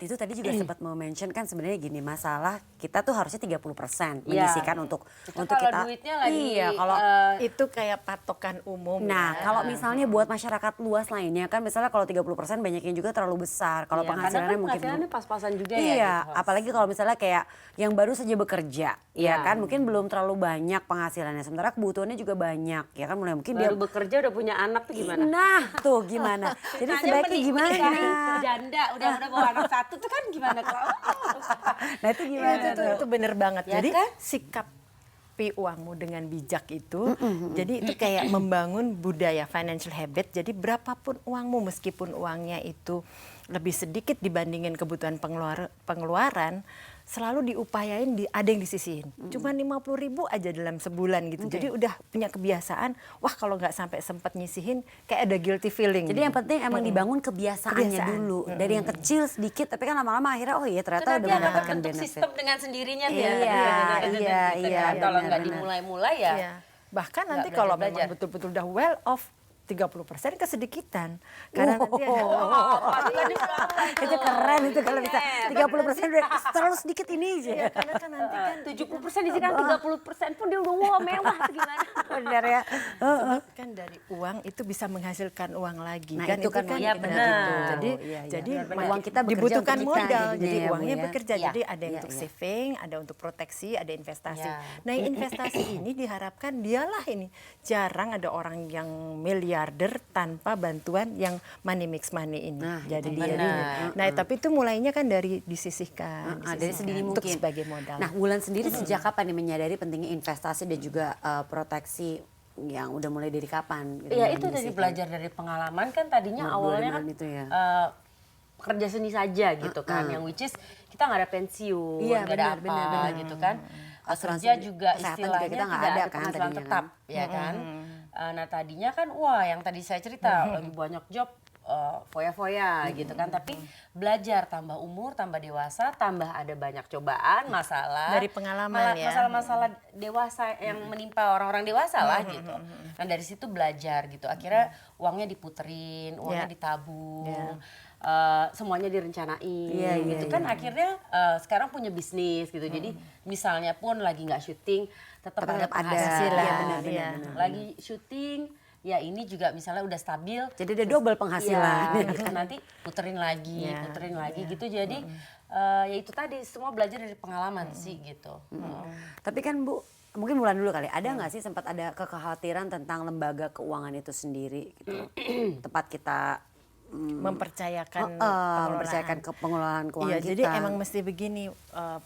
Itu tadi juga sempat mention kan sebenarnya gini, masalah kita tuh harusnya 30% menyisihkan untuk kalau kita. duitnya lagi Kalau itu kayak patokan umum. nah, kalau misalnya buat masyarakat luas lainnya kan misalnya kalau 30% banyak yang juga terlalu besar. Kalau penghasilannya mungkin penghasilannya pas-pasan juga iya, ya gitu. apalagi kalau misalnya kayak yang baru saja bekerja, ya kan mungkin belum terlalu banyak penghasilannya. Sementara kebutuhannya juga banyak, ya kan mulai mungkin Baru bekerja udah punya anak tuh gimana? Nah, tuh gimana? Jadi sebaiknya gimana? Janda udah bawa anak satu tuh kan gimana kalau? Nah itu gimana tuh? Itu bener banget. Ya Jadi kan? sikapi uangmu dengan bijak itu, jadi itu kayak membangun budaya financial habit. Jadi berapapun uangmu, meskipun uangnya itu lebih sedikit dibandingin kebutuhan pengeluaran, selalu diupayain ada yang disisihin. Cuma 50.000 aja dalam sebulan gitu. Jadi udah punya kebiasaan, wah kalau nggak sampai sempat nyisihin kayak ada guilty feeling. Jadi yang penting emang dibangun kebiasaannya dulu. Dari yang kecil sedikit, tapi kan lama-lama akhirnya oh iya ternyata udah mendapatkan bentuk benefit. sistem dengan sendirinya tuh Iya, kalau benar, nggak benar. dimulai-mulai ya. Iya. Bahkan nanti belajar- kalau belajar. memang betul-betul udah well off, 30% kesedikitan. Karena nanti Itu keren itu kalau bisa 30% udah terlalu sedikit ini aja. karena kan nanti kan 70% disini kan 30% pun dia udah wah mewah gimana? Benar ya. sebab kan dari uang itu bisa menghasilkan uang lagi. Nah, kan itu kan iya, benar benar. gitu. Jadi Iya, iya. jadi Benar-benar. Uang kita bekerja dibutuhkan untuk kita modal. jadinya Jadi ya, Bu, uangnya ya. bekerja. Iya. Jadi ada yang Iya, untuk iya. saving, ada untuk proteksi, ada investasi. Iya. Nah, investasi ini diharapkan dialah ini jarang ada orang yang miliarder tanpa bantuan yang money mix money ini. Nah, Jadi itu dia. benar. Nah, tapi itu mulainya kan dari disisihkan. Dari sedini untuk mungkin. sebagai modal. Nah, Wulan sendiri sejak kapan nih menyadari pentingnya investasi dan juga proteksi yang udah mulai dari kapan? Gitu, Iya mulai itu dari menyisihkan? belajar dari pengalaman kan tadinya awalnya kan itu ya. kerja seni saja gitu kan, yang which is kita nggak ada pensiun, Iya, nggak ada benar, apa benar. gitu kan. Asuransi Kerja juga kesehatan juga istilahnya kita nggak tidak ada ada kan penghasilan tadinya tetap, ya kan. Nah tadinya kan wah yang tadi saya cerita lagi banyak job foya-foya gitu kan, tapi belajar tambah umur, tambah dewasa, tambah ada banyak cobaan, masalah Dari pengalaman ya. masalah-masalah dewasa yang menimpa orang-orang dewasa lah gitu. Nah dari situ belajar gitu, akhirnya uangnya diputerin, uangnya ditabung, semuanya direncanain gitu kan. Akhirnya sekarang punya bisnis gitu, jadi misalnya pun lagi nggak syuting, tetap ada penghasilan. Iya, benar, iya. Lagi syuting, ya ini juga misalnya udah stabil. Jadi ada double penghasilan. Iya, gitu. Nanti puterin lagi gitu. Jadi ya itu tadi semua belajar dari pengalaman sih gitu. Tapi kan Bu, mungkin Wulan dulu kali, ada nggak sih sempat ada kekhawatiran tentang lembaga keuangan itu sendiri gitu? Tempat kita mempercayakan mempercayakan ke pengelolaan keuangan Iya, kita. jadi emang mesti begini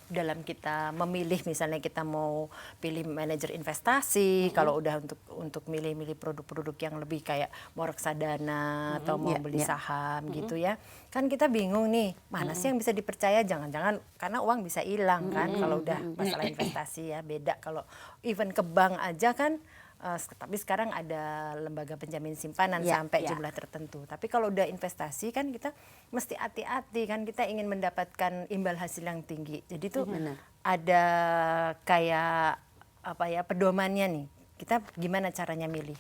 dalam kita memilih, misalnya kita mau pilih manajer investasi, kalau udah untuk milih-milih produk-produk yang lebih kayak mau reksadana atau mau beli saham gitu ya, kan kita bingung nih mana sih yang bisa dipercaya, jangan-jangan karena uang bisa hilang kan kalau udah masalah investasi ya, beda kalau even ke bank aja kan. Tapi sekarang ada lembaga penjamin simpanan sampai jumlah tertentu. Tapi kalau udah investasi kan kita mesti hati-hati kan, kita ingin mendapatkan imbal hasil yang tinggi. Jadi tuh ada kayak apa ya pedomannya nih. Kita gimana caranya milih?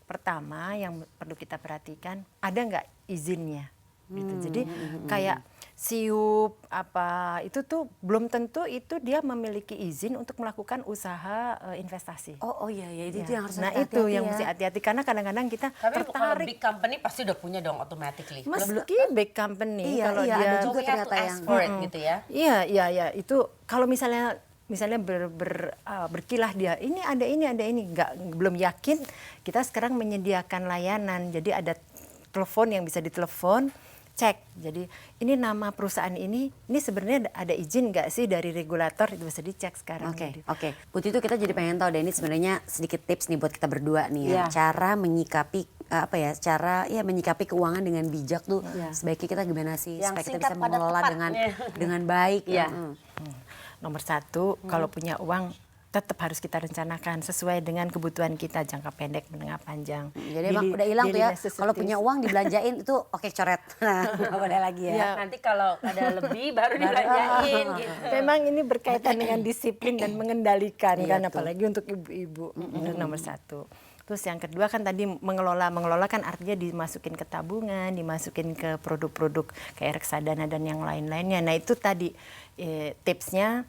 Pertama yang perlu kita perhatikan ada nggak izinnya. Gitu. Jadi kayak SIUP apa itu tuh belum tentu itu dia memiliki izin untuk melakukan usaha investasi. Oh iya itu yang harus Nah hati-hati itu yang ya. mesti hati-hati karena kadang-kadang kita Tapi kalau tertarik. big company pasti udah punya dong automatically. Meski big company Iya, kalau iya, dia ada So juga we have to ternyata ask yang- for it gitu ya. Iya itu kalau misalnya berkilah dia ini ada ini nggak belum yakin, kita sekarang menyediakan layanan, jadi ada telepon yang bisa ditelepon, cek. Jadi ini nama perusahaan ini sebenarnya ada izin nggak sih dari regulator, itu bisa dicek sekarang. Oke. Putih itu kita jadi pengen tahu deh, ini sebenarnya sedikit tips nih buat kita berdua nih ya. Cara menyikapi menyikapi keuangan dengan bijak tuh sebaiknya kita gimana sih Yang supaya kita singkat, bisa padat, mengelola tepat. dengan baik. Iya. Nomor satu, kalau punya uang tetap harus kita rencanakan sesuai dengan kebutuhan kita jangka pendek, menengah, panjang. Jadi emang udah hilang tuh ya, kalau punya uang dibelanjain itu oke coret. Nah, nggak boleh lagi ya. Nanti kalau ada lebih baru dibelanjain gitu. Memang ini berkaitan dengan disiplin dan mengendalikan kan, apalagi untuk ibu-ibu. Itu nomor satu. Terus yang kedua kan tadi mengelola kan artinya dimasukin ke tabungan, dimasukin ke produk-produk kayak reksadana dan yang lain-lainnya. Nah itu tadi tipsnya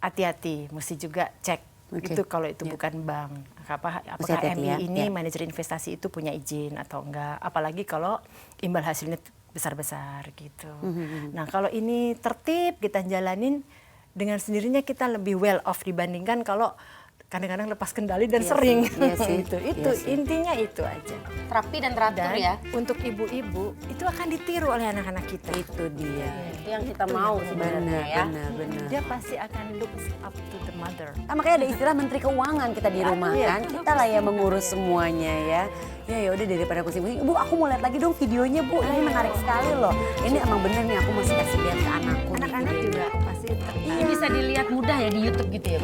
hati-hati, mesti juga cek itu kalau itu bukan bank. Apakah MI ini manajer investasi itu punya izin atau enggak? Apalagi kalau imbal hasilnya besar-besar gitu. Nah kalau ini tertib kita jalanin dengan sendirinya kita lebih well off dibandingkan kalau kadang-kadang lepas kendali dan sering. Itu intinya itu aja. Terapi dan teratur ya. Untuk ibu-ibu itu akan ditiru oleh anak-anak kita. Itu dia. Itu yang kita mau sebenarnya ya. Benar. Dia pasti akan look up to the mother. Makanya ada istilah menteri keuangan kita di rumah kan. Kita lah yang mengurus semuanya ya. Ya udah daripada pusing-pusing. Bu, aku mau lihat lagi dong videonya, Bu. Ini menarik sekali loh. Ini emang bener nih aku mesti kasih lihat ke anakku. Anak-anak juga pasti tertarik. Ini bisa dilihat mudah ya di YouTube gitu ya.